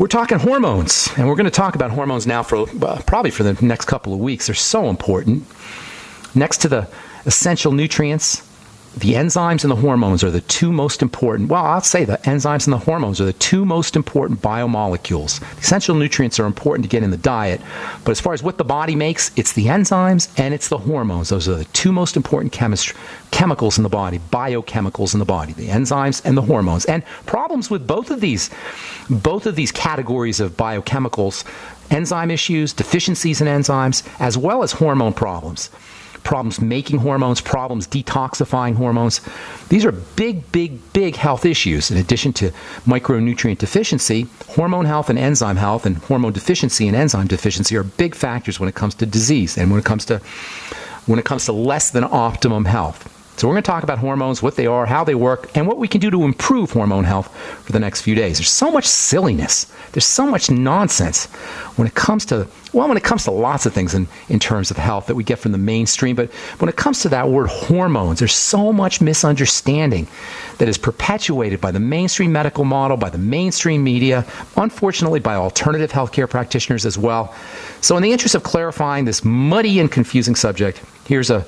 We're talking hormones, and we're going to talk about hormones now for probably for the next couple of weeks. They're so important. Next to the essential nutrients, the enzymes and the hormones are the two most important. Well, I'll say the enzymes and the hormones are the two most important biomolecules. The essential nutrients are important to get in the diet, but as far as what the body makes, it's the enzymes and it's the hormones. Those are the two most important chemicals in the body, biochemicals in the body, the enzymes and the hormones. And problems with both of these categories of biochemicals, enzyme issues, deficiencies in enzymes, as well as hormone problems. Problems making hormones, problems detoxifying hormones. These are big health issues. In addition to micronutrient deficiency, hormone health and enzyme health and hormone deficiency and enzyme deficiency are big factors when it comes to disease and when it comes to less than optimum health. So we're going to talk about hormones, what they are, how they work, and what we can do to improve hormone health for the next few days. There's so much silliness. There's so much nonsense when it comes to lots of things in terms of health that we get from the mainstream. But when it comes to that word hormones, there's so much misunderstanding that is perpetuated by the mainstream medical model, by the mainstream media, unfortunately by alternative healthcare practitioners as well. So in the interest of clarifying this muddy and confusing subject, here's a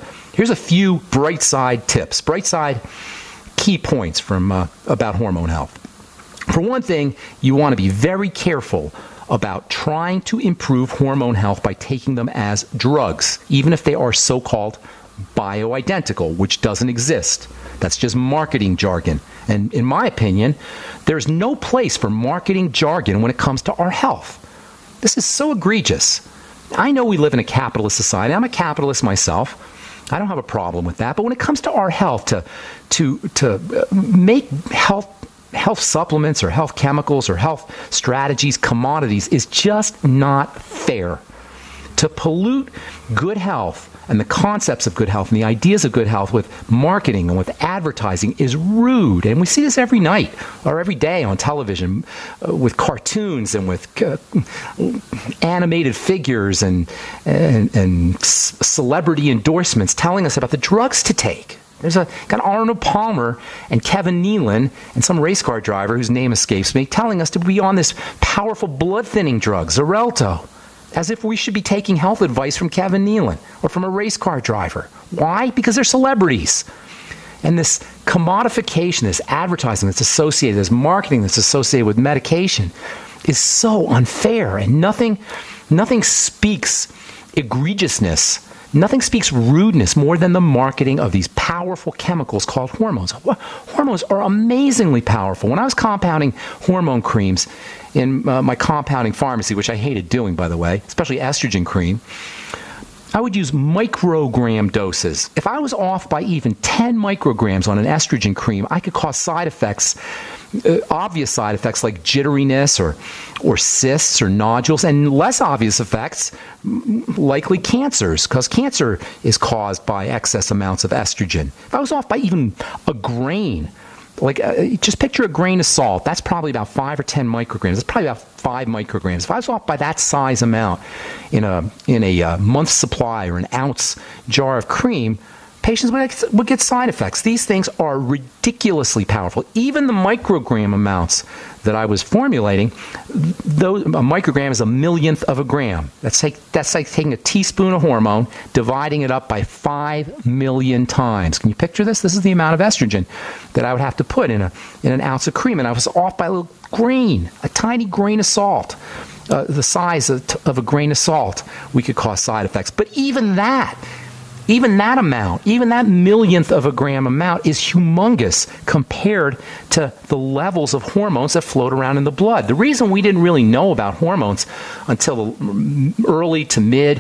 few bright side tips, bright side key points from about hormone health. For one thing, you want to be very careful about trying to improve hormone health by taking them as drugs, even if they are so-called bioidentical, which doesn't exist. That's just marketing jargon. And in my opinion, there's no place for marketing jargon when it comes to our health. This is so egregious. I know we live in a capitalist society. I'm a capitalist myself. I don't have a problem with that. But when it comes to our health, to make health supplements or health chemicals or health strategies commodities is just not fair. To pollute good health and the concepts of good health and the ideas of good health with marketing and with advertising is rude. And we see this every night or every day on television with cartoons and with animated figures and celebrity endorsements telling us about the drugs to take. There's got Arnold Palmer and Kevin Nealon and some race car driver whose name escapes me telling us to be on this powerful blood-thinning drug, Xarelto, as if we should be taking health advice from Kevin Nealon or from a race car driver. Why? Because they're celebrities. And this commodification, this advertising that's associated, this marketing that's associated with medication is so unfair. And nothing speaks egregiousness. Nothing speaks rudeness more than the marketing of these powerful chemicals called hormones. Hormones are amazingly powerful. When I was compounding hormone creams in my compounding pharmacy, which I hated doing, by the way, especially estrogen cream, I would use microgram doses. If I was off by even 10 micrograms on an estrogen cream, I could cause side effects, obvious side effects like jitteriness or cysts or nodules, and less obvious effects, likely cancers, because cancer is caused by excess amounts of estrogen. If I was off by even a grain, just picture a grain of salt. That's probably about 5 or 10 micrograms. That's probably about 5 micrograms. If I was off by that size amount in a month's supply or an ounce jar of cream, patients would get side effects. These things are ridiculously powerful. Even the microgram amounts that I was formulating, a microgram is a millionth of a gram. That's like taking a teaspoon of hormone, dividing it up by 5 million times. Can you picture this? This is the amount of estrogen that I would have to put in an ounce of cream. And I was off by a little grain, a tiny grain of salt. The size of a grain of salt, we could cause side effects. But even that amount, even that millionth of a gram amount is humongous compared to the levels of hormones that float around in the blood. The reason we didn't really know about hormones until the early to mid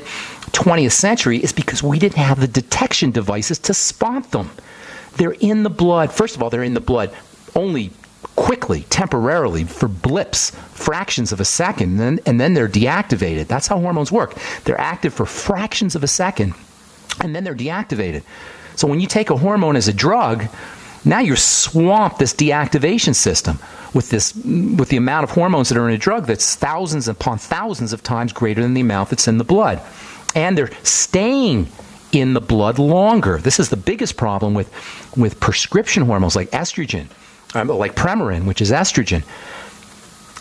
20th century is because we didn't have the detection devices to spot them. They're in the blood. First of all, they're in the blood only quickly, temporarily, for blips, fractions of a second, and then they're deactivated. That's how hormones work. They're active for fractions of a second, and then they're deactivated. So when you take a hormone as a drug, now you're swamped this deactivation system with the amount of hormones that are in a drug that's thousands upon thousands of times greater than the amount that's in the blood. And they're staying in the blood longer. This is the biggest problem with prescription hormones like estrogen, like Premarin, which is estrogen.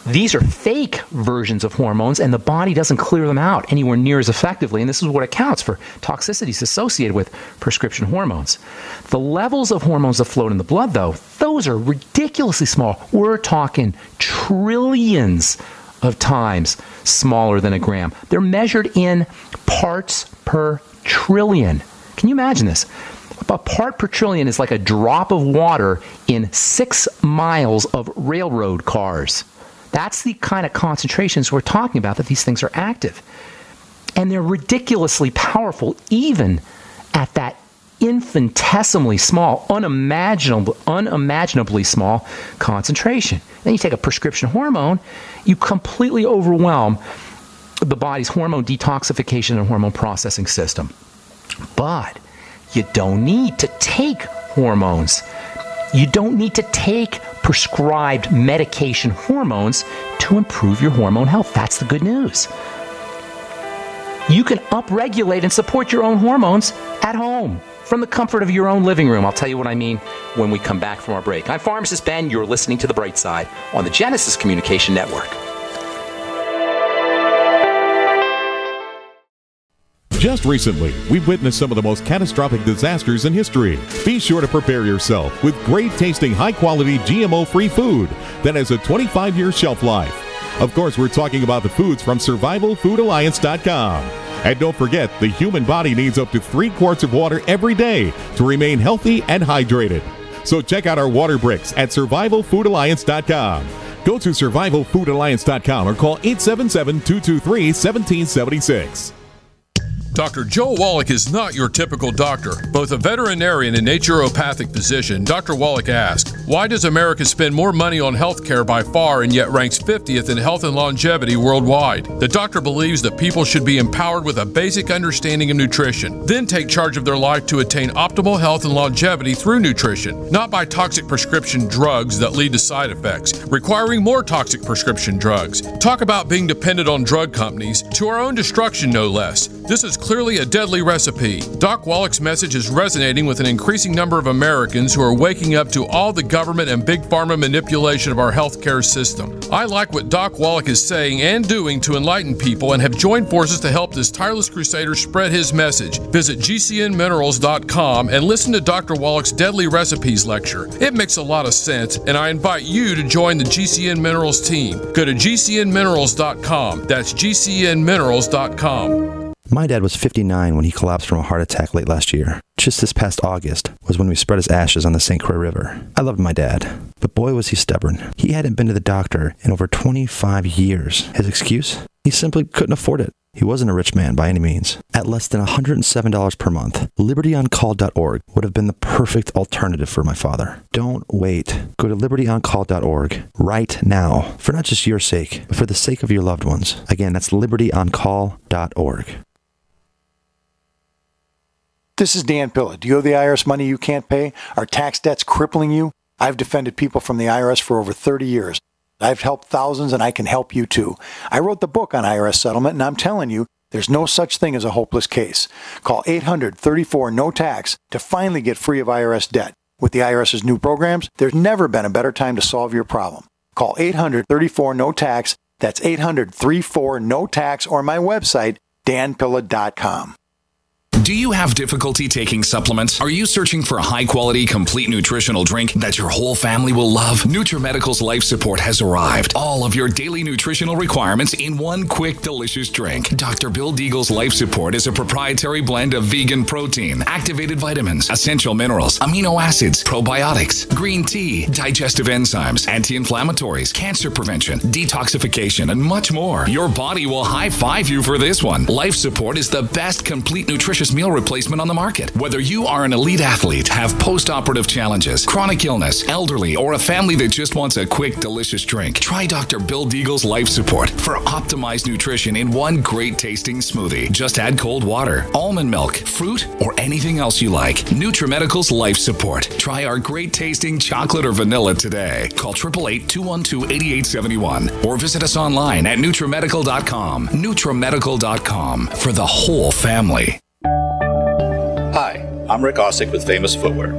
These are fake versions of hormones, and the body doesn't clear them out anywhere near as effectively, and this is what accounts for toxicities associated with prescription hormones. The levels of hormones that float in the blood, though, those are ridiculously small. We're talking trillions of times smaller than a gram. They're measured in parts per trillion. Can you imagine this? A part per trillion is like a drop of water in 6 miles of railroad cars. That's the kind of concentrations we're talking about that these things are active. And they're ridiculously powerful even at that infinitesimally small, unimaginably small concentration. Then you take a prescription hormone, you completely overwhelm the body's hormone detoxification and hormone processing system. But you don't need to take hormones. You don't need to take prescribed medication hormones to improve your hormone health. That's the good news. You can upregulate and support your own hormones at home from the comfort of your own living room. I'll tell you what I mean when we come back from our break. I'm Pharmacist Ben. You're listening to The Bright Side on the Genesis Communication Network. Just recently, we've witnessed some of the most catastrophic disasters in history. Be sure to prepare yourself with great-tasting, high-quality, GMO-free food that has a 25-year shelf life. Of course, we're talking about the foods from SurvivalFoodAlliance.com. And don't forget, the human body needs up to 3 quarts of water every day to remain healthy and hydrated. So check out our water bricks at SurvivalFoodAlliance.com. Go to SurvivalFoodAlliance.com or call 877-223-1776. Dr. Joe Wallach is not your typical doctor. Both a veterinarian and naturopathic physician, Dr. Wallach asked, why does America spend more money on health care by far and yet ranks 50th in health and longevity worldwide? The doctor believes that people should be empowered with a basic understanding of nutrition, then take charge of their life to attain optimal health and longevity through nutrition, not by toxic prescription drugs that lead to side effects, requiring more toxic prescription drugs. Talk about being dependent on drug companies, to our own destruction no less. This is clearly a deadly recipe. Doc Wallach's message is resonating with an increasing number of Americans who are waking up to all the government and big pharma manipulation of our healthcare system. I like what Doc Wallach is saying and doing to enlighten people and have joined forces to help this tireless crusader spread his message. Visit gcnminerals.com and listen to Dr. Wallach's Deadly Recipes lecture. It makes a lot of sense, and I invite you to join the GCN Minerals team. Go to gcnminerals.com. That's gcnminerals.com. My dad was 59 when he collapsed from a heart attack late last year. Just this past August was when we spread his ashes on the St. Croix River. I loved my dad, but boy was he stubborn. He hadn't been to the doctor in over 25 years. His excuse? He simply couldn't afford it. He wasn't a rich man by any means. At less than $107 per month, libertyoncall.org would have been the perfect alternative for my father. Don't wait. Go to libertyoncall.org right now, for not just your sake, but for the sake of your loved ones. Again, that's libertyoncall.org. This is Dan Pilla. Do you owe the IRS money you can't pay? Are tax debts crippling you? I've defended people from the IRS for over 30 years. I've helped thousands, and I can help you too. I wrote the book on IRS settlement, and I'm telling you, there's no such thing as a hopeless case. Call 800-34-NO-TAX to finally get free of IRS debt. With the IRS's new programs, there's never been a better time to solve your problem. Call 800-34-NO-TAX. That's 800-34-NO-TAX, or my website, danpilla.com. Do you have difficulty taking supplements? Are you searching for a high-quality, complete nutritional drink that your whole family will love? NutriMedical's Life Support has arrived. All of your daily nutritional requirements in one quick, delicious drink. Dr. Bill Deagle's Life Support is a proprietary blend of vegan protein, activated vitamins, essential minerals, amino acids, probiotics, green tea, digestive enzymes, anti-inflammatories, cancer prevention, detoxification, and much more. Your body will high-five you for this one. Life Support is the best complete nutritious meal replacement on the market. Whether you are an elite athlete, have post-operative challenges, chronic illness, elderly, or a family that just wants a quick, delicious drink, try Dr. Bill Deagle's Life Support for optimized nutrition in one great tasting smoothie. Just add cold water, almond milk, fruit, or anything else you like. NutriMedical's Life Support. Try our great tasting chocolate or vanilla today. Call 888-212-8871 or visit us online at NutriMedical.com. NutriMedical.com for the whole family. Hi, I'm Rick Ossick with Famous Footwear.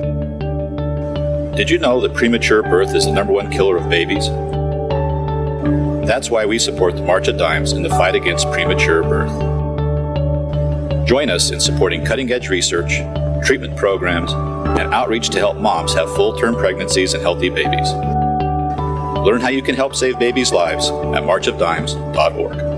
Did you know that premature birth is the #1 killer of babies? That's why we support the March of Dimes in the fight against premature birth. Join us in supporting cutting-edge research, treatment programs, and outreach to help moms have full-term pregnancies and healthy babies. Learn how you can help save babies' lives at marchofdimes.org.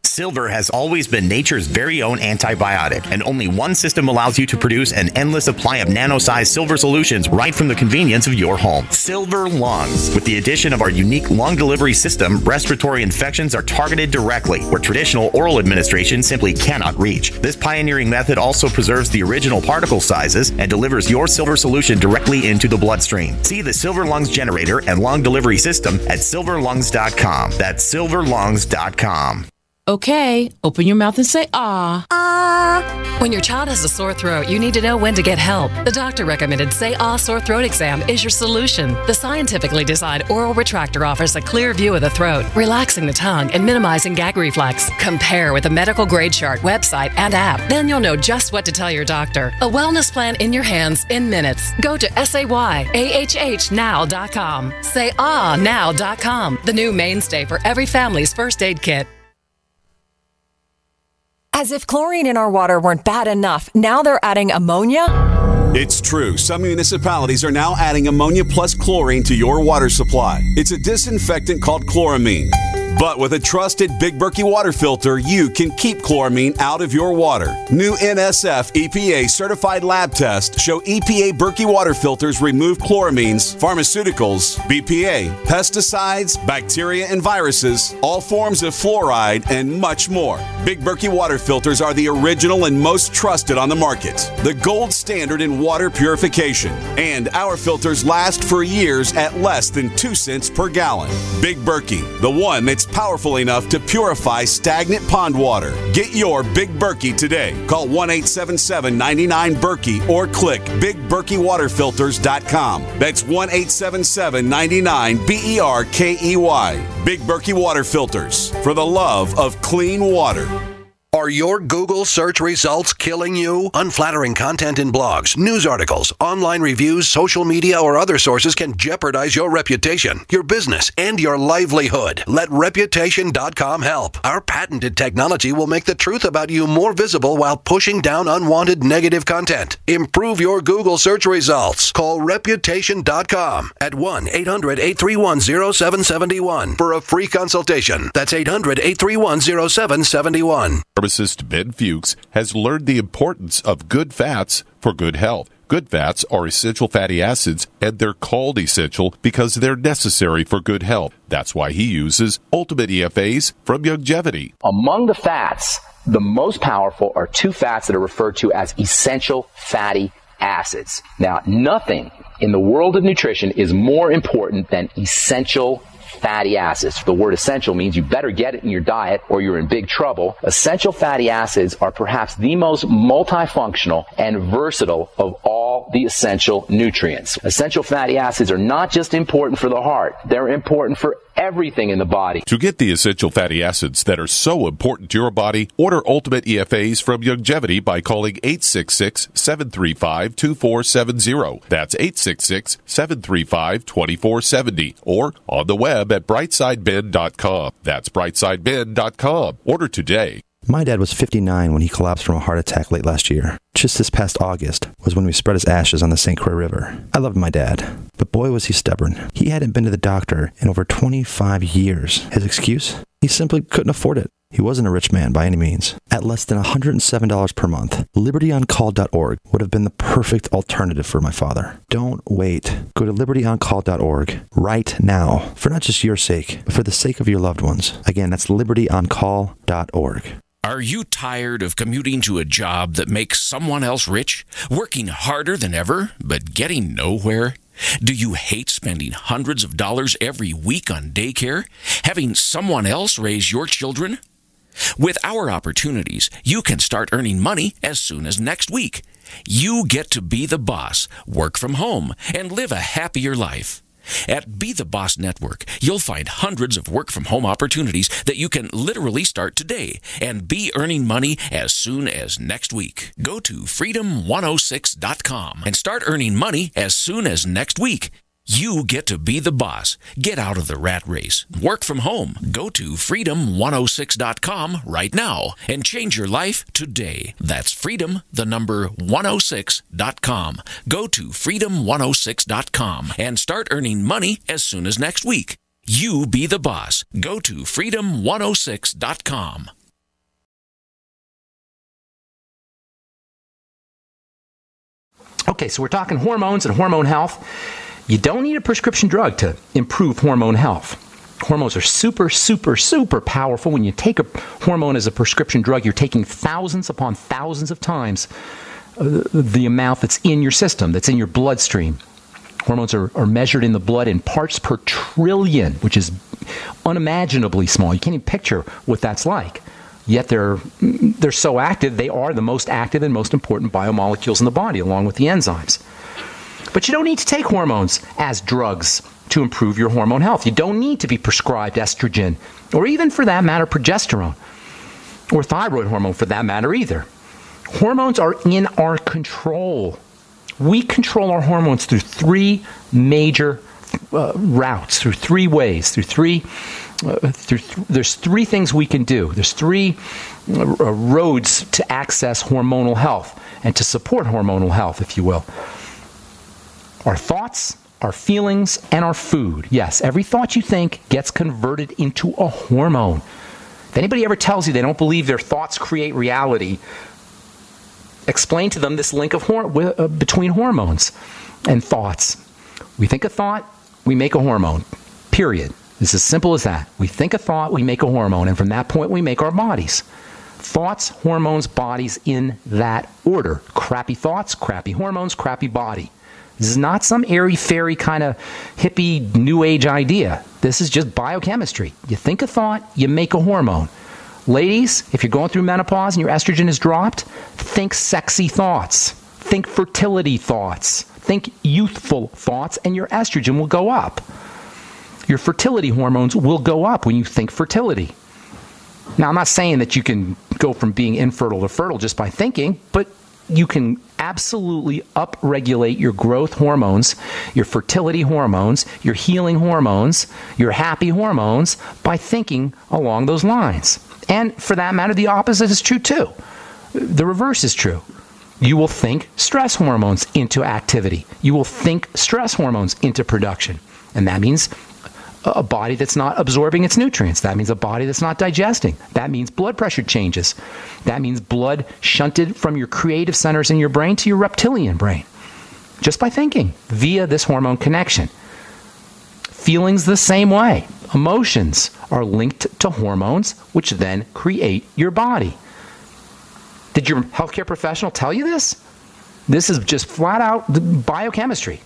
Silver has always been nature's very own antibiotic, and only one system allows you to produce an endless supply of nano-sized silver solutions right from the convenience of your home. Silver Lungs. With the addition of our unique lung delivery system, respiratory infections are targeted directly, where traditional oral administration simply cannot reach. This pioneering method also preserves the original particle sizes and delivers your silver solution directly into the bloodstream. See the Silver Lungs generator and lung delivery system at silverlungs.com. That's silverlungs.com. Okay, open your mouth and say ah. Ah. When your child has a sore throat, you need to know when to get help. The doctor recommended Say Ah Sore Throat Exam is your solution. The scientifically designed oral retractor offers a clear view of the throat, relaxing the tongue and minimizing gag reflex. Compare with a medical grade chart, website, and app. Then you'll know just what to tell your doctor. A wellness plan in your hands in minutes. Go to sayahhnow.com. Sayahnow.com, the new mainstay for every family's first aid kit. As if chlorine in our water weren't bad enough, now they're adding ammonia? It's true. Some municipalities are now adding ammonia plus chlorine to your water supply. It's a disinfectant called chloramine. But with a trusted Big Berkey water filter, you can keep chloramine out of your water. New NSF EPA certified lab tests show EPA Berkey water filters remove chloramines, pharmaceuticals, BPA, pesticides, bacteria and viruses, all forms of fluoride, and much more. Big Berkey water filters are the original and most trusted on the market. The gold standard in water purification. And our filters last for years at less than 2 cents per gallon. Big Berkey, the one that's powerful enough to purify stagnant pond water. Get your Big Berkey today. Call 1-877-99-BERKEY or click BigBerkeyWaterFilters.com. That's 1-877-99-BERKEY. Big Berkey Water Filters, for the love of clean water. Are your Google search results killing you? Unflattering content in blogs, news articles, online reviews, social media, or other sources can jeopardize your reputation, your business, and your livelihood. Let Reputation.com help. Our patented technology will make the truth about you more visible while pushing down unwanted negative content. Improve your Google search results. Call Reputation.com at 1-800-831-0771 for a free consultation. That's 800-831-0771. Pharmacist Ben Fuchs has learned the importance of good fats for good health. Good fats are essential fatty acids, and they're called essential because they're necessary for good health. That's why he uses Ultimate EFAs from Youngevity. Among the fats, the most powerful are two fats that are referred to as essential fatty acids. Now, nothing in the world of nutrition is more important than essential fatty acids. The word essential means you better get it in your diet or you're in big trouble. Essential fatty acids are perhaps the most multifunctional and versatile of all the essential nutrients. Essential fatty acids are not just important for the heart, they're important for everything in the body. To get the essential fatty acids that are so important to your body, order Ultimate EFAs from Youngevity by calling 866-735-2470. That's 866-735-2470. Or on the web at brightsideben.com. That's brightsideben.com. Order today. My dad was 59 when he collapsed from a heart attack late last year. Just this past August was when we spread his ashes on the St. Croix River. I loved my dad, but boy was he stubborn. He hadn't been to the doctor in over 25 years. His excuse? He simply couldn't afford it. He wasn't a rich man by any means. At less than $107 per month, libertyoncall.org would have been the perfect alternative for my father. Don't wait. Go to libertyoncall.org right now, for not just your sake, but for the sake of your loved ones. Again, that's libertyoncall.org. Are you tired of commuting to a job that makes someone else rich, working harder than ever, but getting nowhere? Do you hate spending hundreds of dollars every week on daycare, having someone else raise your children? With our opportunities, you can start earning money as soon as next week. You get to be the boss, work from home, and live a happier life. At Be the Boss Network, you'll find hundreds of work-from-home opportunities that you can literally start today and be earning money as soon as next week. Go to freedom106.com and start earning money as soon as next week. You get to be the boss. Get out of the rat race. Work from home. Go to freedom106.com right now and change your life today. That's freedom, the number 106.com. Go to freedom106.com and start earning money as soon as next week. You be the boss. Go to freedom106.com. Okay, so we're talking hormones and hormone health. You don't need a prescription drug to improve hormone health. Hormones are super, super, super powerful. When you take a hormone as a prescription drug, you're taking thousands upon thousands of times the amount that's in your system, that's in your bloodstream. Hormones are measured in the blood in parts per trillion, which is unimaginably small. You can't even picture what that's like. Yet they're so active, they are the most active and most important biomolecules in the body, along with the enzymes. But you don't need to take hormones as drugs to improve your hormone health. You don't need to be prescribed estrogen, or even for that matter, progesterone, or thyroid hormone for that matter either. Hormones are in our control. We control our hormones through three major routes, through three ways, there's three things we can do. There's three roads to access hormonal health and to support hormonal health, if you will. Our thoughts, our feelings, and our food. Yes, every thought you think gets converted into a hormone. If anybody ever tells you they don't believe their thoughts create reality, explain to them this link between hormones and thoughts. We think a thought, we make a hormone. Period. It's as simple as that. We think a thought, we make a hormone, and from that point we make our bodies. Thoughts, hormones, bodies in that order. Crappy thoughts, crappy hormones, crappy body. This is not some airy-fairy kind of hippie new age idea. This is just biochemistry. You think a thought, you make a hormone. Ladies, if you're going through menopause and your estrogen is dropped, think sexy thoughts. Think fertility thoughts. Think youthful thoughts, and your estrogen will go up. Your fertility hormones will go up when you think fertility. Now, I'm not saying that you can go from being infertile to fertile just by thinking, but you can absolutely upregulate your growth hormones, your fertility hormones, your healing hormones, your happy hormones by thinking along those lines. And for that matter, the opposite is true too. The reverse is true. You will think stress hormones into activity. You will think stress hormones into production. And that means a body that's not absorbing its nutrients. That means a body that's not digesting. That means blood pressure changes. That means blood shunted from your creative centers in your brain to your reptilian brain. Just by thinking via this hormone connection. Feelings the same way. Emotions are linked to hormones, which then create your body. Did your healthcare professional tell you this? This is just flat out biochemistry.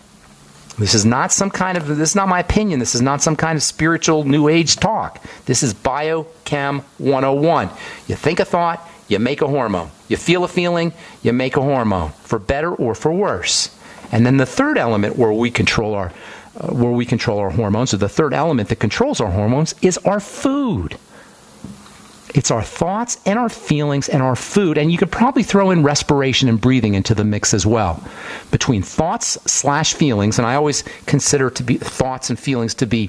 This is not this is not my opinion. This is not some kind of spiritual new age talk. This is Biochem 101. You think a thought, you make a hormone. You feel a feeling, you make a hormone, for better or for worse. And then the third element where we control our hormones, or the third element that controls our hormones, is our food. It's our thoughts and our feelings and our food. And you could probably throw in respiration and breathing into the mix as well. Between thoughts/feelings, and I always consider thoughts and feelings to be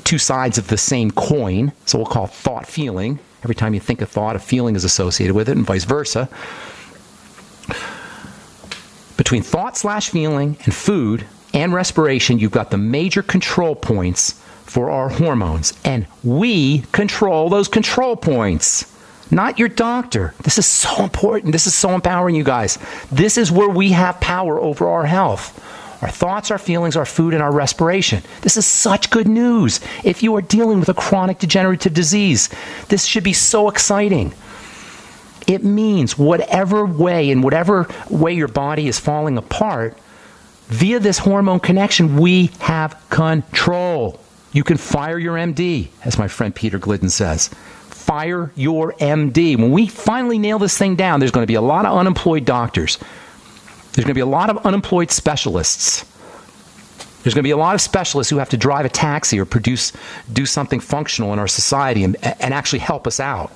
two sides of the same coin. So we'll call thought feeling. Every time you think a thought, a feeling is associated with it, and vice versa. Between thought/feeling and food and respiration, you've got the major control points for our hormones, and we control those control points, not your doctor. This is so important. This is so empowering, you guys. This is where we have power over our health. Our thoughts, our feelings, our food, and our respiration. This is such good news. If you are dealing with a chronic degenerative disease, this should be so exciting. It means whatever way your body is falling apart, via this hormone connection, we have control. You can fire your MD, as my friend Peter Glidden says. Fire your MD. When we finally nail this thing down, there's going to be a lot of unemployed doctors. There's going to be a lot of unemployed specialists. There's going to be a lot of specialists who have to drive a taxi or do something functional in our society and actually help us out.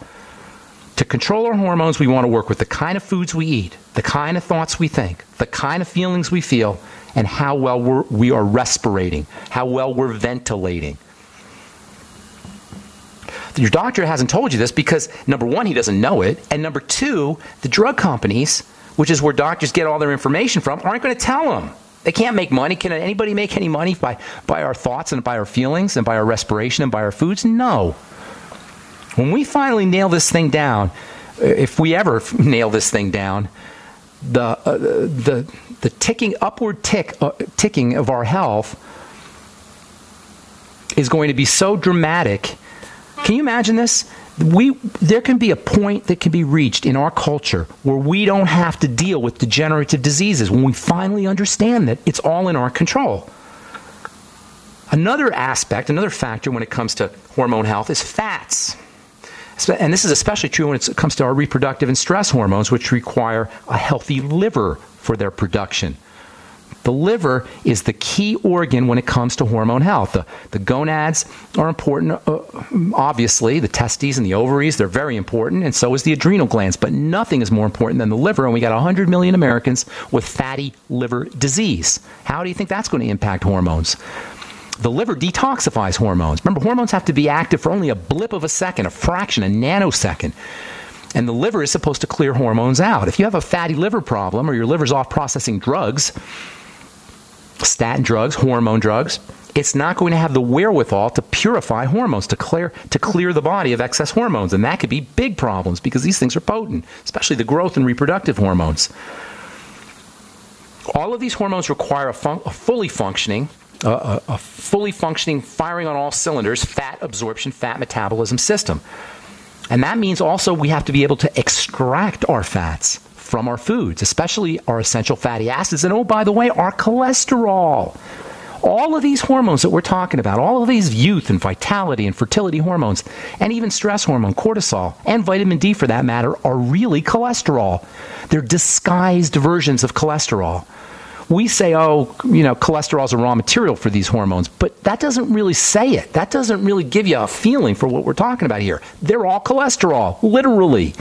To control our hormones, we want to work with the kind of foods we eat, the kind of thoughts we think, the kind of feelings we feel, and how well we are respirating, how well we're ventilating. Your doctor hasn't told you this because, number one, he doesn't know it, and number two, the drug companies, which is where doctors get all their information from, aren't going to tell them. They can't make money. Can anybody make any money by our thoughts and by our feelings and by our respiration and by our foods? No. When we finally nail this thing down, if we ever nail this thing down, the ticking of our health is going to be so dramatic. Can you imagine this? There can be a point that can be reached in our culture where we don't have to deal with degenerative diseases when we finally understand that it's all in our control. Another aspect, another factor when it comes to hormone health is fats. And this is especially true when it comes to our reproductive and stress hormones, which require a healthy liver for their production. The liver is the key organ when it comes to hormone health. The gonads are important, obviously. The testes and the ovaries, they're very important, and so is the adrenal glands. But nothing is more important than the liver, and we got 100 million Americans with fatty liver disease. How do you think that's going to impact hormones? The liver detoxifies hormones. Remember, hormones have to be active for only a blip of a second, a fraction, a nanosecond. And the liver is supposed to clear hormones out. If you have a fatty liver problem or your liver's off processing drugs, statin drugs, hormone drugs, it's not going to have the wherewithal to purify hormones, to clear the body of excess hormones. And that could be big problems because these things are potent, especially the growth and reproductive hormones. All of these hormones require a fully functioning, firing on all cylinders, fat absorption, fat metabolism system. And that means also we have to be able to extract our fats from our foods, especially our essential fatty acids, and oh, by the way, our cholesterol. All of these hormones that we're talking about, all of these youth and vitality and fertility hormones, and even stress hormone, cortisol, and vitamin D for that matter, are really cholesterol. They're disguised versions of cholesterol. We say, cholesterol is a raw material for these hormones, but that doesn't really say it. That doesn't really give you a feeling for what we're talking about here. They're all cholesterol, literally,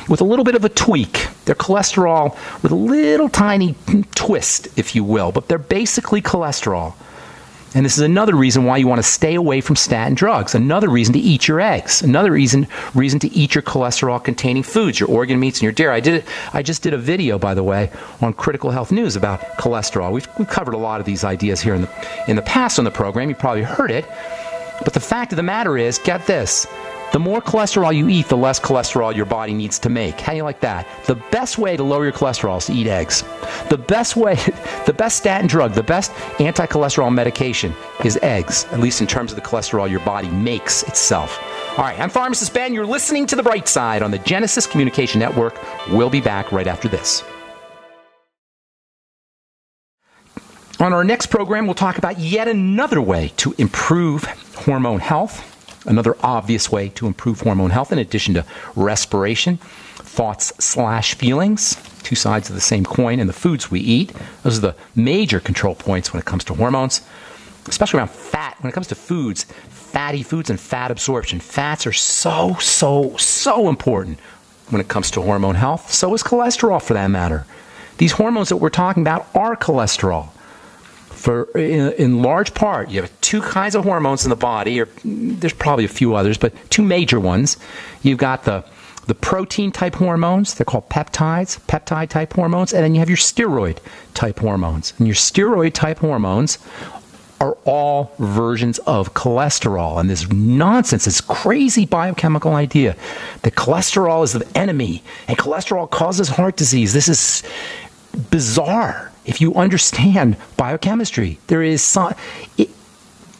with a little bit of a tweak. They're cholesterol with a little tiny twist, if you will, but they're basically cholesterol. And this is another reason why you want to stay away from statin drugs. Another reason to eat your eggs. Another reason to eat your cholesterol-containing foods, your organ meats and your dairy. I just did a video, by the way, on Critical Health News about cholesterol. We've covered a lot of these ideas here in the past on the program. You probably heard it. But the fact of the matter is, get this. The more cholesterol you eat, the less cholesterol your body needs to make. How do you like that? The best way to lower your cholesterol is to eat eggs. The best statin drug, the best anti-cholesterol medication is eggs, at least in terms of the cholesterol your body makes itself. All right, I'm Pharmacist Ben. You're listening to The Bright Side on the Genesis Communication Network. We'll be back right after this. On our next program, we'll talk about yet another way to improve hormone health. Another obvious way to improve hormone health, in addition to respiration, thoughts/feelings, two sides of the same coin, and the foods we eat. Those are the major control points when it comes to hormones, especially around fat. When it comes to foods, fatty foods and fat absorption. Fats are so important when it comes to hormone health. So is cholesterol, for that matter. These hormones that we're talking about are cholesterol. In large part, you have two kinds of hormones in the body, or there's probably a few others, but two major ones. You've got the protein-type hormones. They're called peptide-type hormones, and then you have your steroid-type hormones. And your steroid-type hormones are all versions of cholesterol. And this nonsense, this crazy biochemical idea that cholesterol is the enemy, and cholesterol causes heart disease. This is bizarre. If you understand biochemistry, it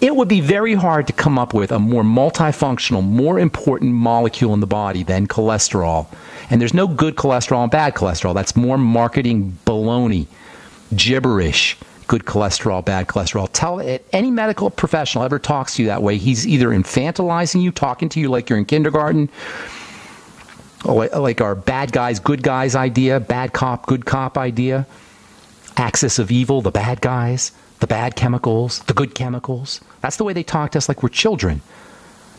would be very hard to come up with a more multifunctional, more important molecule in the body than cholesterol. And there's no good cholesterol and bad cholesterol. That's more marketing baloney, gibberish. Good cholesterol, bad cholesterol. Tell it, any medical professional ever talks to you that way, he's either infantilizing you, talking to you like you're in kindergarten, like our bad guys, good guys idea, bad cop, good cop idea. Axis of evil, the bad guys, the bad chemicals, the good chemicals. That's the way they talk to us like we're children.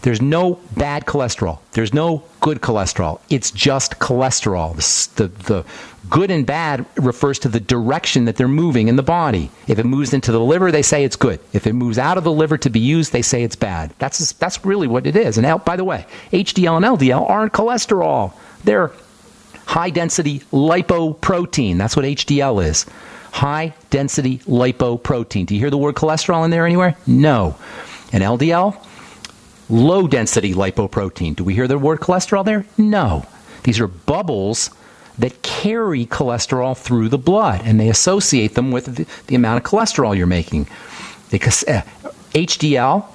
There's no bad cholesterol. There's no good cholesterol. It's just cholesterol. The good and bad refers to the direction that they're moving in the body. If it moves into the liver, they say it's good. If it moves out of the liver to be used, they say it's bad. That's really what it is. And by the way, HDL and LDL aren't cholesterol. They're high-density lipoprotein. That's what HDL is. High-density lipoprotein. Do you hear the word cholesterol in there anywhere? No. And LDL? Low-density lipoprotein. Do we hear the word cholesterol there? No. These are bubbles that carry cholesterol through the blood, and they associate them with the amount of cholesterol you're making. Because HDL,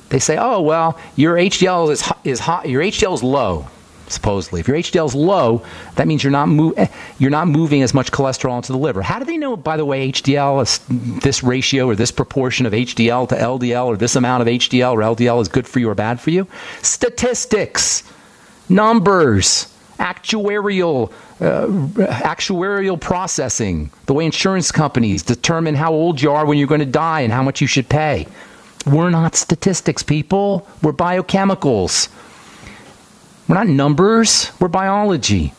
they say, oh, well, your HDL is high, your HDL is low, supposedly. If your HDL is low, that means you're not moving as much cholesterol into the liver. How do they know, by the way, HDL is this ratio or this proportion of HDL to LDL or this amount of HDL or LDL is good for you or bad for you? Statistics, numbers, actuarial processing, the way insurance companies determine how old you are when you're going to die and how much you should pay. We're not statistics, people. We're biochemicals. We're not numbers, we're biology.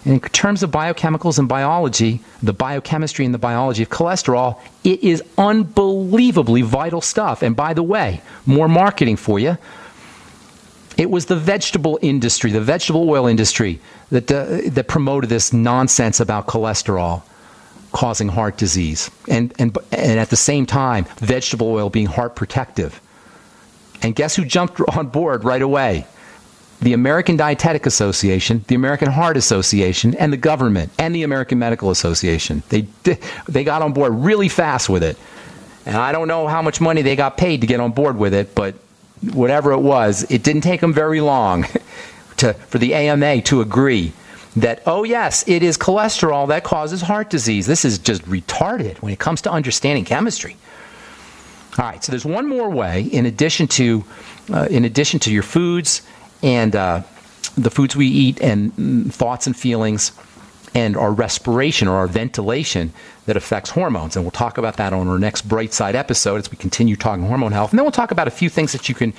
And in terms of biochemicals and biology, the biochemistry and the biology of cholesterol, it is unbelievably vital stuff. And by the way, more marketing for you. It was the vegetable industry, the vegetable oil industry, that promoted this nonsense about cholesterol causing heart disease. And at the same time, vegetable oil being heart protective. And guess who jumped on board right away? The American Dietetic Association, the American Heart Association, and the government, and the American Medical Association. They got on board really fast with it. And I don't know how much money they got paid to get on board with it, but whatever it was, it didn't take them very long for the AMA to agree that, oh yes, it is cholesterol that causes heart disease. This is just retarded when it comes to understanding chemistry. All right, so there's one more way, in addition to your foods and the foods we eat and thoughts and feelings and our respiration or our ventilation that affects hormones. And we'll talk about that on our next Bright Side episode as we continue talking hormone health. And then we'll talk about a few things that you can,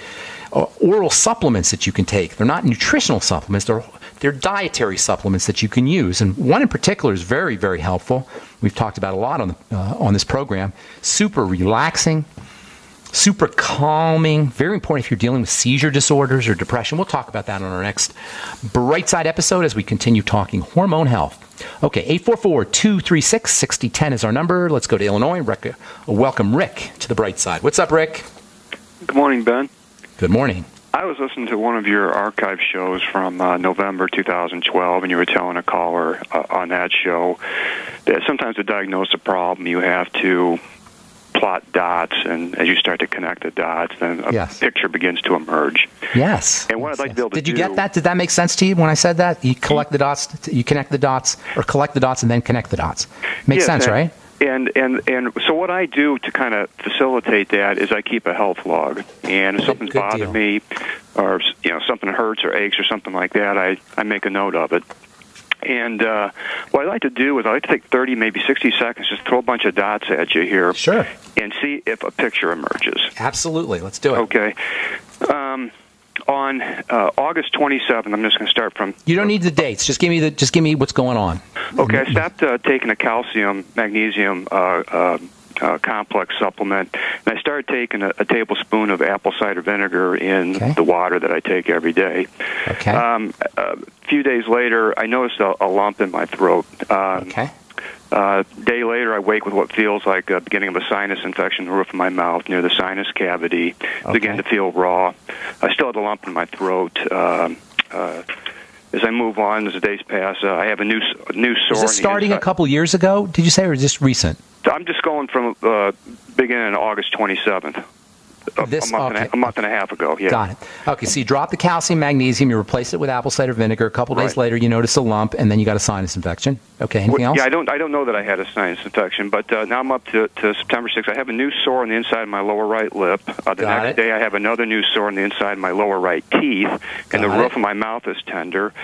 oral supplements that you can take. They're not nutritional supplements. They're dietary supplements that you can use. And one in particular is very, very helpful. We've talked about a lot on this program. Super relaxing. Super calming, very important if you're dealing with seizure disorders or depression. We'll talk about that on our next Bright Side episode as we continue talking hormone health. Okay, 844-236-6010 is our number. Let's go to Illinois. Welcome Rick to the Bright Side. What's up, Rick? Good morning, Ben. Good morning. I was listening to one of your archive shows from November 2012, and you were telling a caller on that show that sometimes to diagnose a problem, you have to plot dots, and as you start to connect the dots, then a picture begins to emerge. Yes. And what I'd like to be able to do... Did you get that? Did that make sense to you when I said that? You collect the dots, you connect the dots, or collect the dots and then connect the dots. Makes sense, right? And so what I do to kind of facilitate that is I keep a health log. And if something's bothered me, or something hurts or aches or something like that, I make a note of it. And what I like to do is I like to take 30, maybe 60 seconds, just throw a bunch of dots at you here. Sure. And see if a picture emerges. Absolutely. Let's do it. Okay. On August 27th, I'm just going to start from... You don't need the dates. Just give me what's going on. Okay. I stopped taking a calcium, magnesium complex supplement, and I started taking a tablespoon of apple cider vinegar in the water that I take every day. Okay. A few days later, I noticed a lump in my throat. Okay. A day later, I wake with what feels like a beginning of a sinus infection in the roof of my mouth near the sinus cavity. Began to feel raw. I still had a lump in my throat. As I move on, as the days pass, I have a new sore. Was this starting a couple years ago, did you say, or is this recent? I'm just going from beginning August 27th. A month and a half ago, yeah. Got it. Okay, so you drop the calcium, magnesium, you replace it with apple cider vinegar. A couple days later, you notice a lump, and then you got a sinus infection. Okay, anything else? Yeah, I don't know that I had a sinus infection, but now I'm up to September 6th. I have a new sore on the inside of my lower right lip. The next day, I have another new sore on the inside of my lower right teeth, and the roof of my mouth is tender.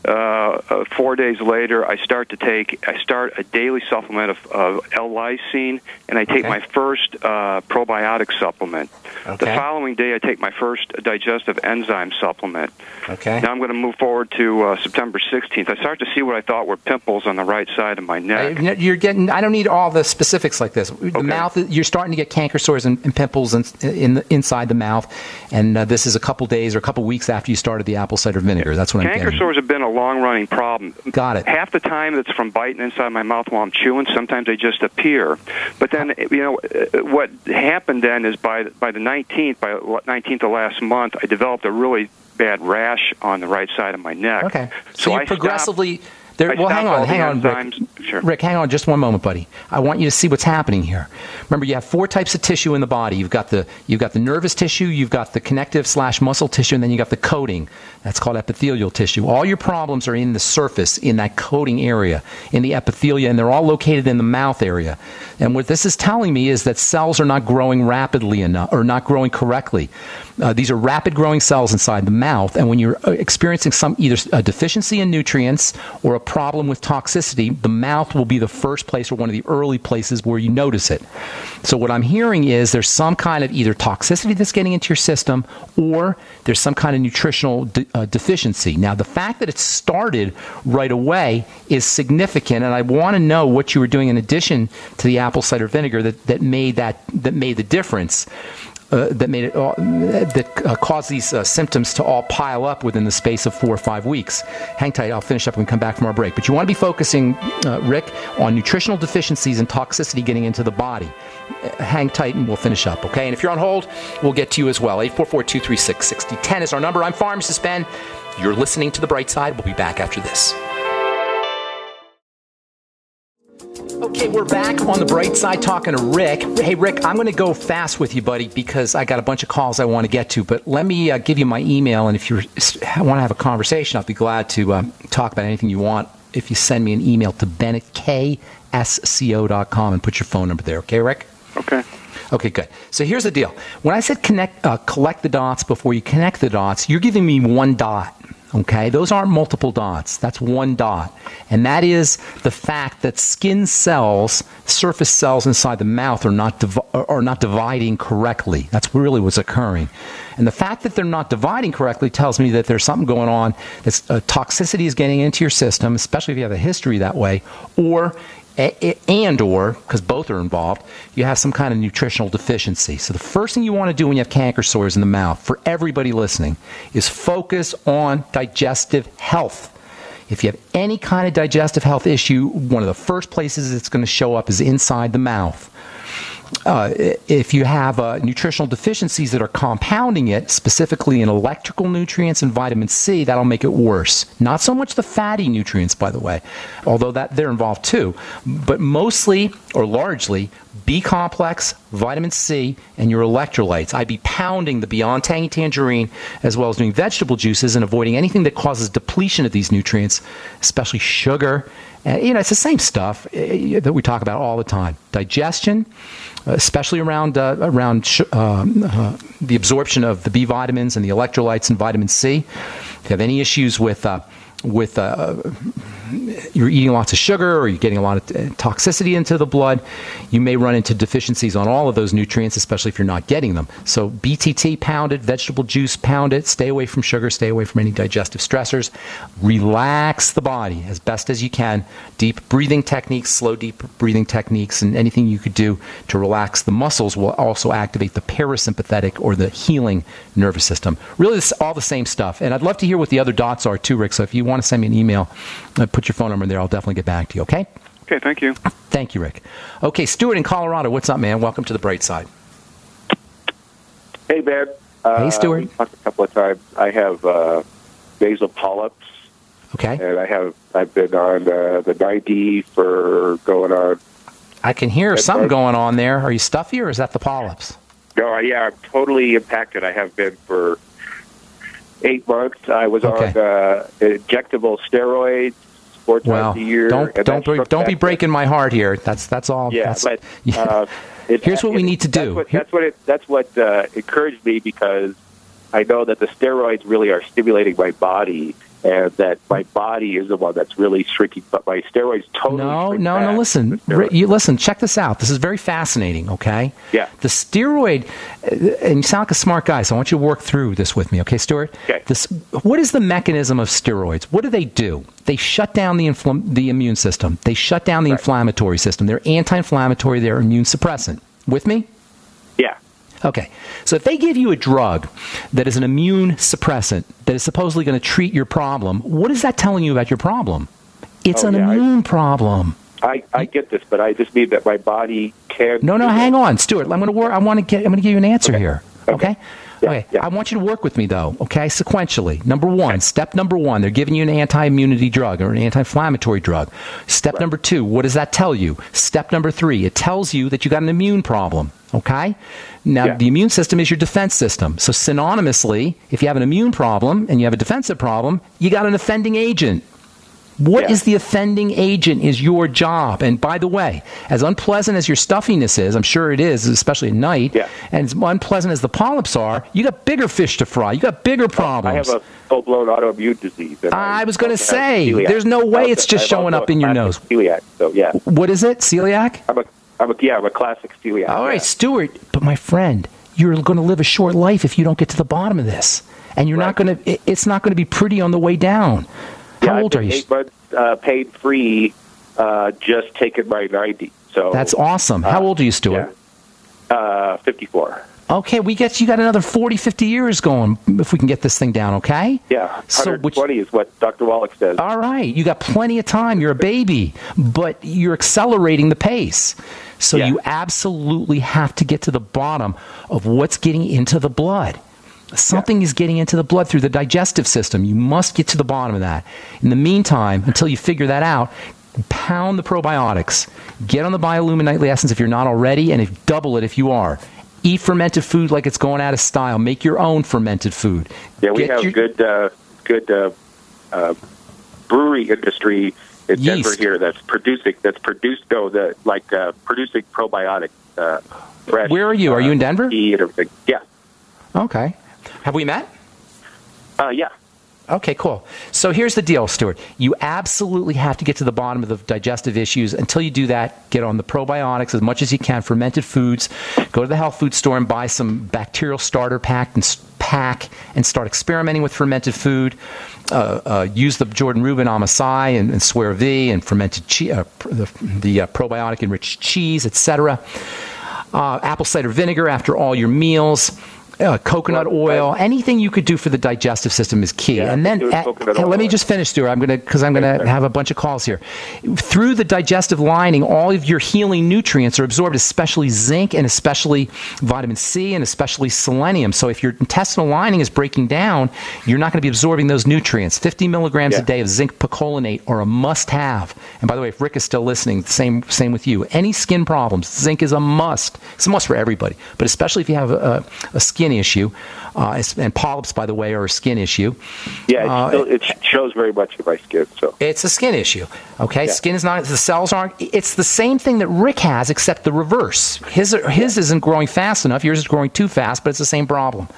4 days later, I start a daily supplement of L-lysine, and I take my first probiotic supplement. The following day, I take my first digestive enzyme supplement. Now I'm going to move forward to September 16th. I start to see what I thought were pimples on the right side of my neck. I don't need all the specifics like this. The mouth, you're starting to get canker sores and pimples inside the mouth, and this is a couple days or a couple weeks after you started the apple cider vinegar. That's what I'm getting. Canker sores have been a long-running problem. Got it. Half the time it's from biting inside my mouth while I'm chewing. Sometimes they just appear. But then, what happened then is by the 19th of last month, I developed a really bad rash on the right side of my neck. Okay. So you progressively... Hang on, Rick. Sure. Rick, hang on just one moment, buddy. I want you to see what's happening here. Remember, you have 4 types of tissue in the body. You've got the nervous tissue, you've got the connective/muscle tissue, and then you got the coating. That's called epithelial tissue. All your problems are in the surface, in that coating area, in the epithelia, and they're all located in the mouth area. And what this is telling me is that cells are not growing rapidly enough, or not growing correctly. These are rapid-growing cells inside the mouth, and when you're experiencing either a deficiency in nutrients or a problem with toxicity, the mouth will be the first place or one of the early places where you notice it. So what I'm hearing is there's some kind of either toxicity that's getting into your system, or there's some kind of nutritional deficiency. Now, the fact that it started right away is significant, and I want to know what you were doing in addition to the apple cider vinegar that made the difference. That caused these symptoms to all pile up within the space of 4 or 5 weeks. Hang tight, I'll finish up when we come back from our break. But you want to be focusing, Rick, on nutritional deficiencies and toxicity getting into the body. Hang tight and we'll finish up, okay? And if you're on hold, we'll get to you as well. 844-236-6010 is our number. I'm Pharmacist Ben. You're listening to The Bright Side. We'll be back after this. Okay, we're back on The Bright Side talking to Rick. Hey, Rick, I'm going to go fast with you, buddy, because I got a bunch of calls I want to get to. But let me give you my email, and if you want to have a conversation, I'll be glad to talk about anything you want if you send me an email to ben@ksco.com and put your phone number there. Okay, Rick? Okay. Okay, good. So here's the deal. When I said collect the dots before you connect the dots, you're giving me one dot. Okay, those aren't multiple dots. That's one dot. And that is the fact that skin cells, surface cells inside the mouth are not dividing correctly. That's really what's occurring. And the fact that they're not dividing correctly tells me that there's something going on. That's toxicity is getting into your system, especially if you have a history that way, or because both are involved, you have some kind of nutritional deficiency. So the first thing you want to do when you have canker sores in the mouth, for everybody listening, is focus on digestive health. If you have any kind of digestive health issue, one of the first places it's going to show up is inside the mouth. If you have nutritional deficiencies that are compounding it, specifically in electrical nutrients and vitamin C, that'll make it worse. Not so much the fatty nutrients, by the way, although they're involved too, but mostly or largely B complex, vitamin C, and your electrolytes. I'd be pounding the Beyond Tangy Tangerine as well as doing vegetable juices and avoiding anything that causes depletion of these nutrients, especially sugar. It's the same stuff that we talk about all the time. Digestion, especially around the absorption of the B vitamins and the electrolytes and vitamin C. If you have any issues with you're eating lots of sugar or you're getting a lot of toxicity into the blood, you may run into deficiencies on all of those nutrients, especially if you're not getting them. So BTT, pound it. Vegetable juice, pound it. Stay away from sugar. Stay away from any digestive stressors. Relax the body as best as you can. Deep breathing techniques, slow deep breathing techniques, and anything you could do to relax the muscles will also activate the parasympathetic or the healing nervous system. Really, it's all the same stuff. And I'd love to hear what the other dots are too, Rick. So if you want to send me an email, put your phone number in there. I'll definitely get back to you, okay? Okay, thank you. Thank you, Rick. Okay, Stuart in Colorado. What's up, man? Welcome to The Bright Side. Hey, Ben. Hey, Stuart. We talked a couple of times. I have nasal polyps. Okay. And I've been on the 9D for going on. I can hear something going on there. Are you stuffy or is that the polyps? No, yeah, I'm totally impacted. I have been for 8 months. I was on injectable steroids 4 times a year. Don't be breaking my heart here. That's all. Yeah, here's what we need to do. That's what encouraged me, because I know that the steroids really are stimulating my body, and that my body is the one that's really shrinking, but my steroids totally No, listen. Listen, check this out. This is very fascinating, okay? Yeah. The steroid, and you sound like a smart guy, so I want you to work through this with me, okay, Stuart? Okay. What is the mechanism of steroids? What do? They shut down the immune system. They shut down the inflammatory system. They're anti-inflammatory. They're immune suppressant. With me? Yeah. Okay, so if they give you a drug that is an immune suppressant that is supposedly going to treat your problem, what is that telling you about your problem? It's an immune problem. I get this, but I just need that my body can. No, hang on, Stuart. I'm going to give you an answer here. Okay. Yeah. I want you to work with me, though, okay, sequentially. Number one, step number one, they're giving you an anti-immunity drug or an anti-inflammatory drug. Step number two, what does that tell you? Step number three, it tells you that you got an immune problem, okay? Now, the immune system is your defense system. So synonymously, if you have an immune problem and you have a defensive problem, you got an offending agent. What is the offending agent is your job. And by the way, as unpleasant as your stuffiness is, I'm sure it is, especially at night, and as unpleasant as the polyps are, you got bigger fish to fry. You got bigger problems. I have a full-blown autoimmune disease. And I was going to say, there's no way it's just showing up in your nose. Celiac, so yeah. What is it? Celiac? I'm a classic celiac. All right, Stuart, but my friend, you're going to live a short life if you don't get to the bottom of this. And you're not going to, it's not going to be pretty on the way down. How old are you? 8 months pain-free, just taking my 90. So that's awesome. How old are you, Stuart? 54. Okay, you got another 40, 50 years going if we can get this thing down, okay? Yeah, 120 is what Dr. Wallach says. All right, you got plenty of time. You're a baby, but you're accelerating the pace. So you absolutely have to get to the bottom of what's getting into the blood. Something is getting into the blood through the digestive system. You must get to the bottom of that. In the meantime, until you figure that out, pound the probiotics. Get on the Biolumin Nightly Essence if you're not already, and double it if you are. Eat fermented food like it's going out of style. Make your own fermented food. Yeah, we have good brewery industry in Denver here producing probiotic fresh. Where are you? Are you in Denver? And everything. Yeah. Okay. Have we met? Yeah. Okay, cool. So here's the deal, Stuart. You absolutely have to get to the bottom of the digestive issues. Until you do that, get on the probiotics as much as you can, fermented foods. Go to the health food store and buy some bacterial starter pack and start experimenting with fermented food. Use the Jordan Rubin Amasai and Swear V and fermented the probiotic-enriched cheese, etc. Apple cider vinegar after all your meals. Coconut oil, anything you could do for the digestive system is key. And then, let me just finish, Stuart, because I'm going to have a bunch of calls here. Through the digestive lining, all of your healing nutrients are absorbed, especially zinc and especially vitamin C and especially selenium. So if your intestinal lining is breaking down, you're not going to be absorbing those nutrients. 50 milligrams a day of zinc picolinate are a must-have. And by the way, if Rick is still listening, same with you. Any skin problems, zinc is a must. It's a must for everybody, but especially if you have a skin issue, and polyps, by the way, are a skin issue. Yeah, it shows very much in my skin. So it's a skin issue. Okay, skin is not. The cells aren't. It's the same thing that Rick has, except the reverse. His isn't growing fast enough. Yours is growing too fast, but it's the same problem.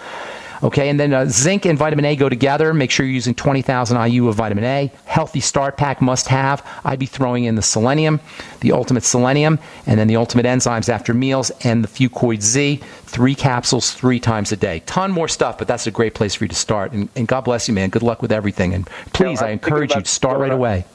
Okay, and then zinc and vitamin A go together. Make sure you're using 20,000 IU of vitamin A. Healthy Start Pack must have. I'd be throwing in the selenium, the ultimate selenium, and then the ultimate enzymes after meals, and the Fuchs Z, 3 capsules 3 times a day. Ton more stuff, but that's a great place for you to start. And God bless you, man. Good luck with everything. And please, I encourage you to start right away.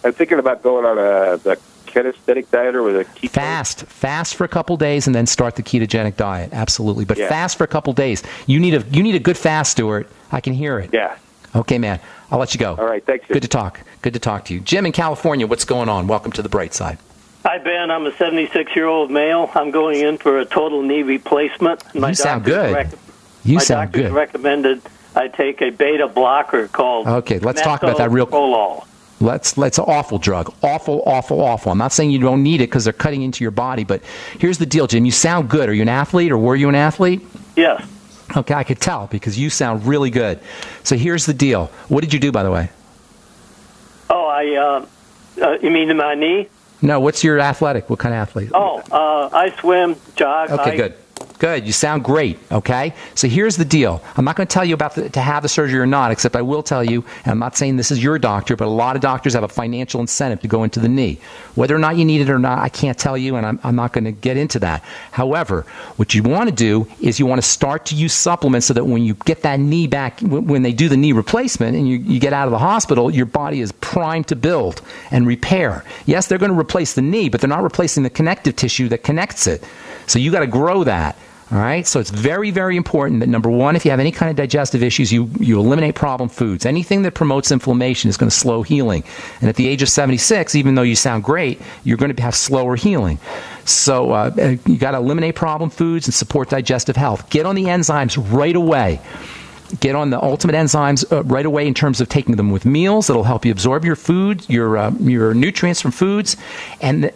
I'm thinking about going on the ketogenic diet or with a keto. Fast for a couple days and then start the ketogenic diet. Absolutely, but fast for a couple days. You need a good fast, Stuart. I can hear it. Yeah. Okay, man. I'll let you go. All right. Thanks. Good to talk. Good to talk to you, Jim in California. What's going on? Welcome to the bright side. Hi, Ben. I'm a 76-year-old male. I'm going in for a total knee replacement. You sound good. You sound good. My doctor recommended I take a beta blocker called. Okay, let's talk about that real quick. That's an awful drug. Awful. I'm not saying you don't need it because they're cutting into your body, but here's the deal, Jim. You sound good. Are you an athlete or were you an athlete? Yes. Okay, I could tell because you sound really good. So here's the deal. What did you do, by the way? Oh, you mean in my knee? No, what's your athletic? What kind of athlete? Oh, I swim, jog. Okay, good. Good. You sound great. Okay. So here's the deal. I'm not going to tell you about to have the surgery or not, except I will tell you, and I'm not saying this is your doctor, but a lot of doctors have a financial incentive to go into the knee. Whether or not you need it or not, I can't tell you, and I'm not going to get into that. However, what you want to do is you want to start to use supplements so that when you get that knee back, when they do the knee replacement and you get out of the hospital, your body is primed to build and repair. Yes, they're going to replace the knee, but they're not replacing the connective tissue that connects it. So you got to grow that. All right, so it's very, very important that, number one, if you have any kind of digestive issues, you eliminate problem foods. Anything that promotes inflammation is going to slow healing. And at the age of 76, even though you sound great, you're going to have slower healing. So you got to eliminate problem foods and support digestive health. Get on the enzymes right away. Get on the ultimate enzymes right away in terms of taking them with meals. It'll help you absorb your food, your nutrients from foods,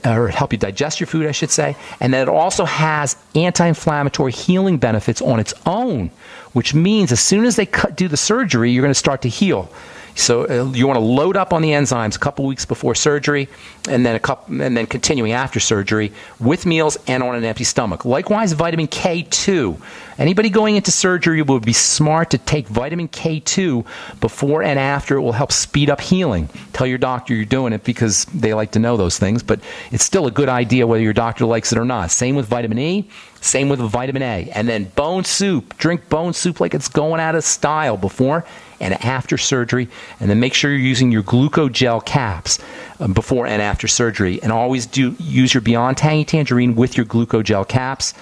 or help you digest your food, I should say. And then it also has anti-inflammatory healing benefits on its own, which means as soon as they do the surgery, you're going to start to heal. So you want to load up on the enzymes a couple weeks before surgery, and then continuing after surgery with meals and on an empty stomach. Likewise, vitamin K2. Anybody going into surgery would be smart to take vitamin K2 before and after. It will help speed up healing. Tell your doctor you're doing it because they like to know those things, but it's still a good idea whether your doctor likes it or not. Same with vitamin E. Same with vitamin A. And then bone soup. Drink bone soup like it's going out of style before and after surgery. And then make sure you're using your glucogel caps before and after surgery. And always use your Beyond Tangy Tangerine with your glucogel caps.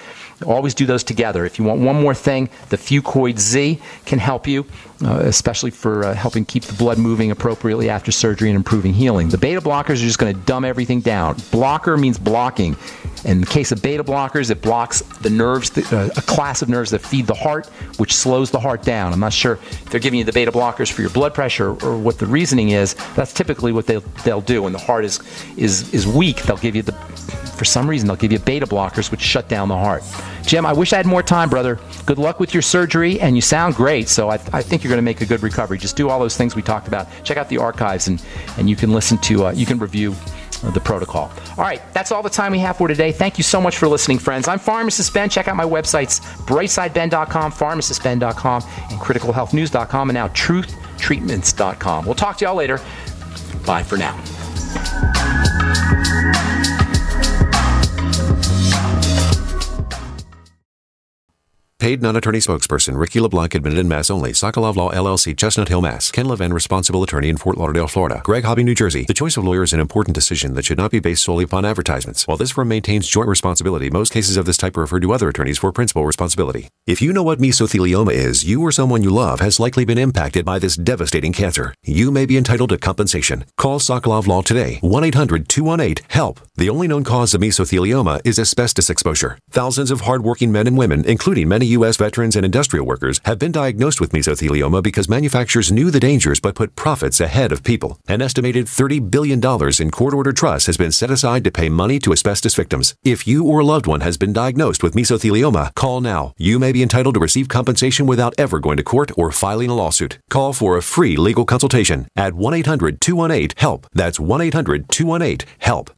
Always do those together. If you want one more thing, the Fuchs Z can help you, especially for helping keep the blood moving appropriately after surgery and improving healing. The beta blockers are just going to dumb everything down. Blocker means blocking. In the case of beta blockers, it blocks the nerves, a class of nerves that feed the heart, which slows the heart down. I'm not sure if they're giving you the beta blockers for your blood pressure or what the reasoning is. That's typically what they'll do. When the heart is weak, they'll give you for some reason, they'll give you beta blockers, which shut down the heart. Jim, I wish I had more time, brother. Good luck with your surgery, and you sound great, so I think you're going to make a good recovery. Just do all those things we talked about. Check out the archives, and you can listen to, you can review the protocol. All right, that's all the time we have for today. Thank you so much for listening, friends. I'm Pharmacist Ben. Check out my websites, brightsideben.com, pharmacistben.com, and criticalhealthnews.com, and now truthtreatments.com. We'll talk to y'all later. Bye for now. Paid non-attorney spokesperson Ricky LeBlanc, admitted in Mass only. Sokolov Law, LLC, Chestnut Hill, Mass. Ken Levin, responsible attorney in Fort Lauderdale, Florida. Greg Hobby, New Jersey. The choice of lawyer is an important decision that should not be based solely upon advertisements. While this firm maintains joint responsibility, most cases of this type are referred to other attorneys for principal responsibility. If you know what mesothelioma is, you or someone you love has likely been impacted by this devastating cancer. You may be entitled to compensation. Call Sokolov Law today. 1-800-218-HELP. The only known cause of mesothelioma is asbestos exposure. Thousands of hardworking men and women, including many U.S. veterans and industrial workers, have been diagnosed with mesothelioma because manufacturers knew the dangers but put profits ahead of people. An estimated $30 billion in court-ordered trust has been set aside to pay money to asbestos victims. If you or a loved one has been diagnosed with mesothelioma, call now. You may be entitled to receive compensation without ever going to court or filing a lawsuit. Call for a free legal consultation at 1-800-218-HELP. That's 1-800-218-HELP.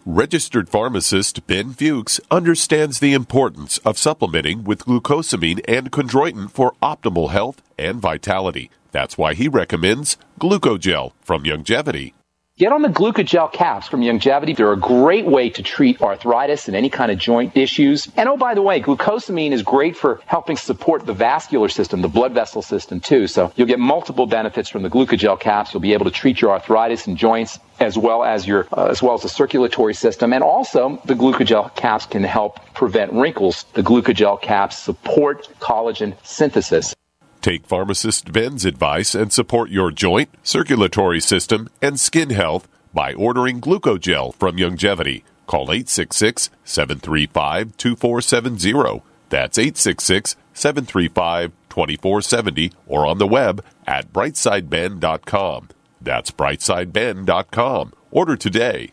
Registered pharmacist Ben Fuchs understands the importance of supplementing with glucosamine and chondroitin for optimal health and vitality. That's why he recommends Glucogel from Youngevity. Get on the glucogel caps from Youngevity. They're a great way to treat arthritis and any kind of joint issues. And oh, by the way, glucosamine is great for helping support the vascular system, the blood vessel system too. So you'll get multiple benefits from the glucogel caps. You'll be able to treat your arthritis and joints as well as the circulatory system. And also the glucogel caps can help prevent wrinkles. The glucogel caps support collagen synthesis. Take Pharmacist Ben's advice and support your joint, circulatory system, and skin health by ordering Glucogel from Youngevity. Call 866-735-2470. That's 866-735-2470 or on the web at brightsideben.com. That's brightsideben.com. Order today.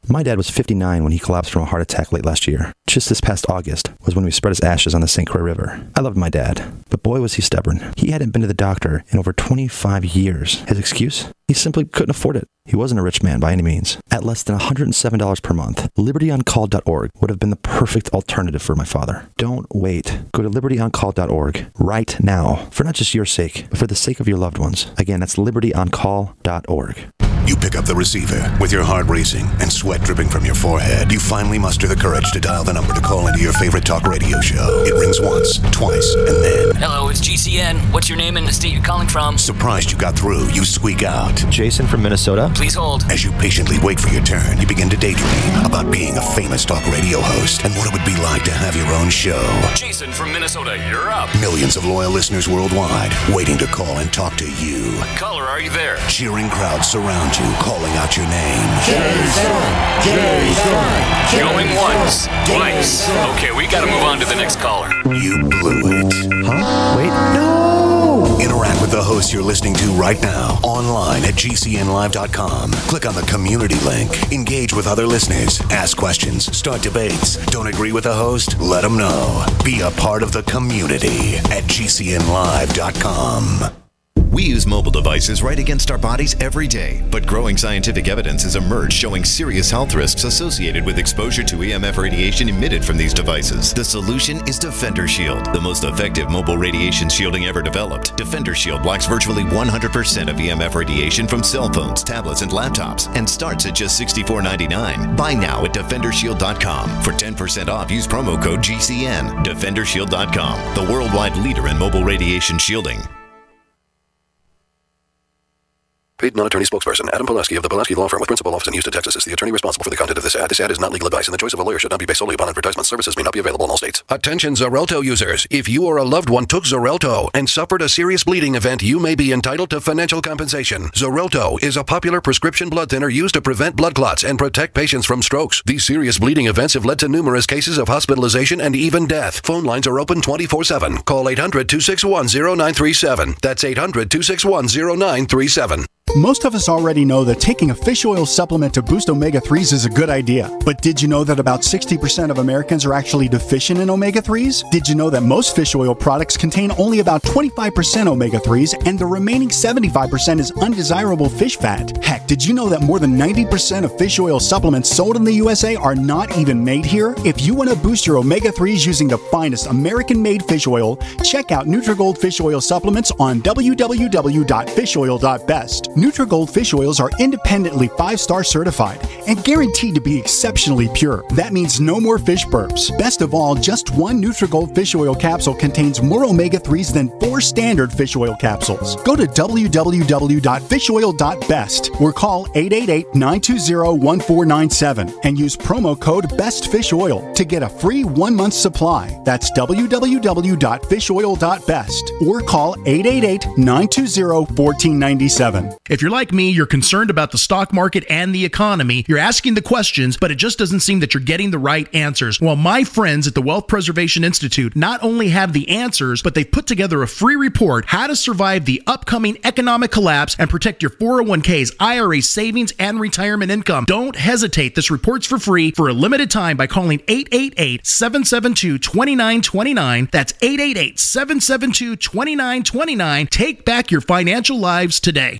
My dad was 59 when he collapsed from a heart attack late last year. Just this past August was when we spread his ashes on the St. Croix River. I loved my dad, but boy was he stubborn. He hadn't been to the doctor in over 25 years. His excuse? He simply couldn't afford it. He wasn't a rich man by any means. At less than $107 per month, libertyoncall.org would have been the perfect alternative for my father. Don't wait. Go to libertyoncall.org right now, for not just your sake, but for the sake of your loved ones. Again, that's libertyoncall.org. You pick up the receiver with your heart racing and sweat dripping from your forehead. You finally muster the courage to dial the number to call into your favorite talk radio show. It rings once, twice, and then... Hello, it's GCN. What's your name and the state you're calling from? Surprised you got through, you squeak out. Jason from Minnesota. Please hold. As you patiently wait for your turn, you begin to daydream about being a famous talk radio host and what it would be like to have your own show. Jason from Minnesota, you're up. Millions of loyal listeners worldwide waiting to call and talk to you. Caller, are you there? Cheering crowds surround you, calling out your name. Jason! Jason! Going once, twice. Okay, we gotta move on to the next caller. You blew it. Huh? Wait, no! Interact with the host you're listening to right now, online at GCNlive.com. Click on the community link. Engage with other listeners. Ask questions. Start debates. Don't agree with the host? Let them know. Be a part of the community at GCNlive.com. We use mobile devices right against our bodies every day, but growing scientific evidence has emerged showing serious health risks associated with exposure to EMF radiation emitted from these devices. The solution is Defender Shield, the most effective mobile radiation shielding ever developed. Defender Shield blocks virtually 100% of EMF radiation from cell phones, tablets, and laptops, and starts at just $64.99. Buy now at DefenderShield.com. For 10% off, use promo code GCN. DefenderShield.com, the worldwide leader in mobile radiation shielding. Paid non-attorney spokesperson Adam Pulaski of the Pulaski Law Firm with principal office in Houston, Texas is the attorney responsible for the content of this ad. This ad is not legal advice, and the choice of a lawyer should not be based solely upon advertisement. Services may not be available in all states. Attention Xarelto users. If you or a loved one took Xarelto and suffered a serious bleeding event, you may be entitled to financial compensation. Xarelto is a popular prescription blood thinner used to prevent blood clots and protect patients from strokes. These serious bleeding events have led to numerous cases of hospitalization and even death. Phone lines are open 24/7. Call 800-261-0937. That's 800-261-0937. Most of us already know that taking a fish oil supplement to boost omega-3s is a good idea. But did you know that about 60% of Americans are actually deficient in omega-3s? Did you know that most fish oil products contain only about 25% omega-3s and the remaining 75% is undesirable fish fat? Heck, did you know that more than 90% of fish oil supplements sold in the USA are not even made here? If you want to boost your omega-3s using the finest American-made fish oil, check out Nutrigold Fish Oil Supplements on www.fishoil.best. Nutrigold fish oils are independently 5-star certified and guaranteed to be exceptionally pure. That means no more fish burps. Best of all, just one Nutrigold fish oil capsule contains more omega-3s than 4 standard fish oil capsules. Go to www.fishoil.best or call 888-920-1497 and use promo code BESTFISHOIL to get a free 1-month supply. That's www.fishoil.best or call 888-920-1497. If you're like me, you're concerned about the stock market and the economy. You're asking the questions, but it just doesn't seem that you're getting the right answers. Well, my friends at the Wealth Preservation Institute not only have the answers, but they've put together a free report, How to Survive the Upcoming Economic Collapse and Protect Your 401ks, IRA savings, and retirement income. Don't hesitate. This report's for free for a limited time by calling 888-772-2929. That's 888-772-2929. Take back your financial lives today.